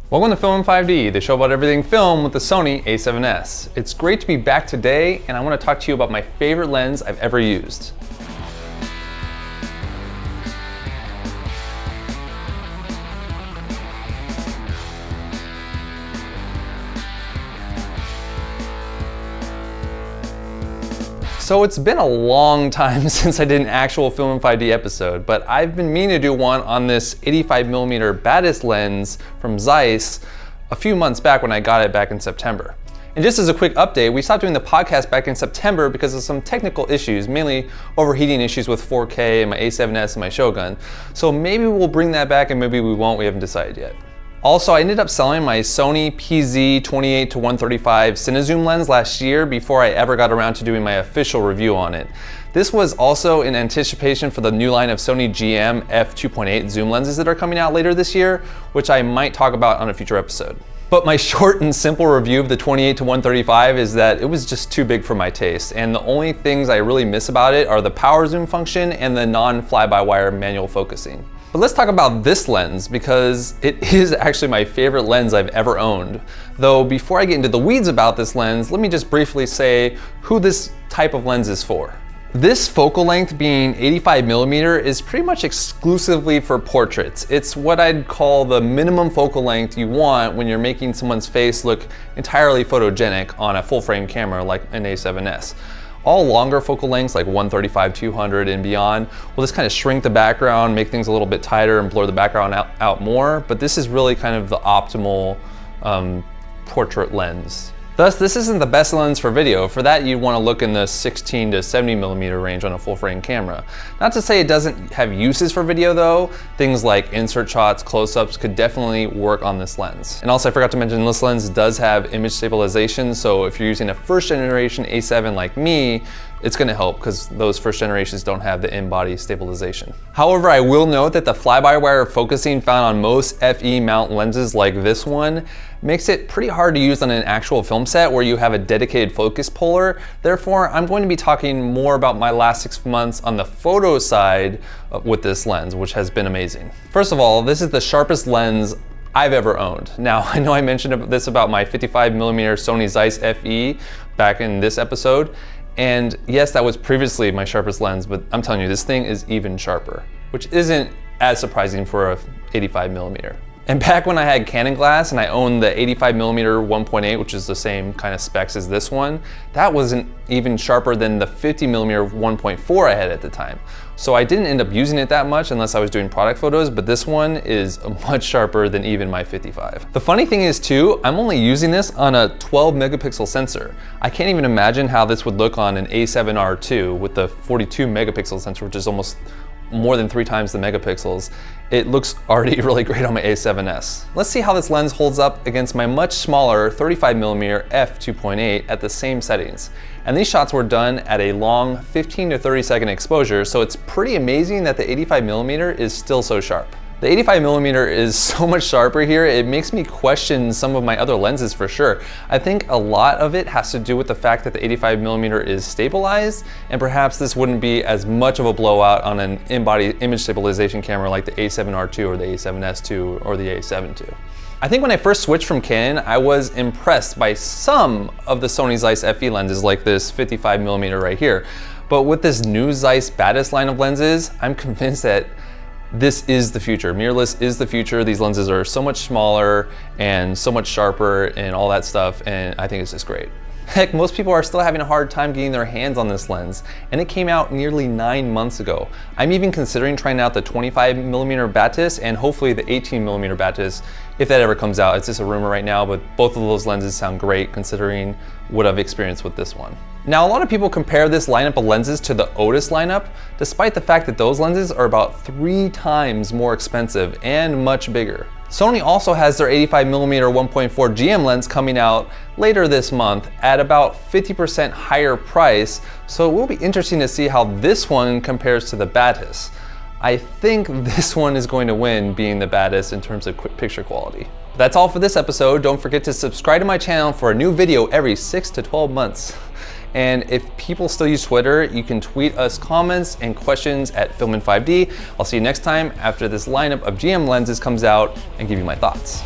Welcome to Film in 5D, the show about everything film with the Sony a7S. It's great to be back today, and I want to talk to you about my favorite lens I've ever used. So it's been a long time since I did an actual Film in 5D episode, but I've been meaning to do one on this 85mm Batis lens from Zeiss a few months back when I got it back in September. And just as a quick update, we stopped doing the podcast back in September because of some technical issues, mainly overheating issues with 4K and my a7S and my Shogun. So maybe we'll bring that back and maybe we won't, we haven't decided yet. Also, I ended up selling my Sony PZ 28-135 Cinezoom lens last year before I ever got around to doing my official review on it. This was also in anticipation for the new line of Sony GM f2.8 zoom lenses that are coming out later this year, which I might talk about on a future episode. But my short and simple review of the 28-135 is that it was just too big for my taste, and the only things I really miss about it are the power zoom function and the non-fly-by-wire manual focusing. But let's talk about this lens because it is actually my favorite lens I've ever owned. Though before I get into the weeds about this lens, let me just briefly say who this type of lens is for. This focal length being 85mm is pretty much exclusively for portraits. It's what I'd call the minimum focal length you want when you're making someone's face look entirely photogenic on a full frame camera like an a7S. All longer focal lengths like 135, 200 and beyond will just kind of shrink the background, make things a little bit tighter and blur the background out more, but this is really kind of the optimal portrait lens. Thus, this isn't the best lens for video. For that, you'd want to look in the 16 to 70mm range on a full frame camera. Not to say it doesn't have uses for video though. Things like insert shots, close-ups could definitely work on this lens. And also I forgot to mention this lens does have image stabilization, so if you're using a first generation A7 like me, it's going to help because those first generations don't have the in-body stabilization. However, I will note that the fly-by-wire focusing found on most FE mount lenses like this one makes it pretty hard to use on an actual film set where you have a dedicated focus puller. Therefore, I'm going to be talking more about my last 6 months on the photo side with this lens, which has been amazing. First of all, this is the sharpest lens I've ever owned. Now, I know I mentioned this about my 55mm Sony Zeiss FE back in this episode, and yes, that was previously my sharpest lens, but I'm telling you, this thing is even sharper, which isn't as surprising for a 85mm. And back when I had Canon glass and I owned the 85mm 1.8, which is the same kind of specs as this one, that wasn't even sharper than the 50mm 1.4 I had at the time. So I didn't end up using it that much unless I was doing product photos, but this one is much sharper than even my 55. The funny thing is too, I'm only using this on a 12 megapixel sensor. I can't even imagine how this would look on an A7R II with the 42 megapixel sensor, which is almost more than 3 times the megapixels. It looks already really great on my a7S. Let's see how this lens holds up against my much smaller 35mm f2.8 at the same settings. And these shots were done at a long 15 to 30 second exposure, so it's pretty amazing that the 85mm is still so sharp. The 85mm is so much sharper here, it makes me question some of my other lenses for sure. I think a lot of it has to do with the fact that the 85mm is stabilized, and perhaps this wouldn't be as much of a blowout on an in-body image stabilization camera like the A7R II or the A7S II or the A7 II. I think when I first switched from Canon, I was impressed by some of the Sony Zeiss FE lenses like this 55mm right here. But with this new Zeiss Batis line of lenses, I'm convinced that this is the future. Mirrorless is the future. These lenses are so much smaller and so much sharper and all that stuff, and I think it's just great. Heck, most people are still having a hard time getting their hands on this lens, and it came out nearly 9 months ago. I'm even considering trying out the 25mm Batis and hopefully the 18mm Batis if that ever comes out. It's just a rumor right now, but both of those lenses sound great considering what I've experienced with this one. Now, a lot of people compare this lineup of lenses to the Otis lineup, despite the fact that those lenses are about 3 times more expensive and much bigger. Sony also has their 85mm 1.4 GM lens coming out later this month at about 50% higher price, so it will be interesting to see how this one compares to the Batis. I think this one is going to win being the Batis in terms of picture quality. That's all for this episode. Don't forget to subscribe to my channel for a new video every 6 to 12 months. And if people still use Twitter, you can tweet us comments and questions at Film in 5D. I'll see you next time after this lineup of GM lenses comes out and give you my thoughts.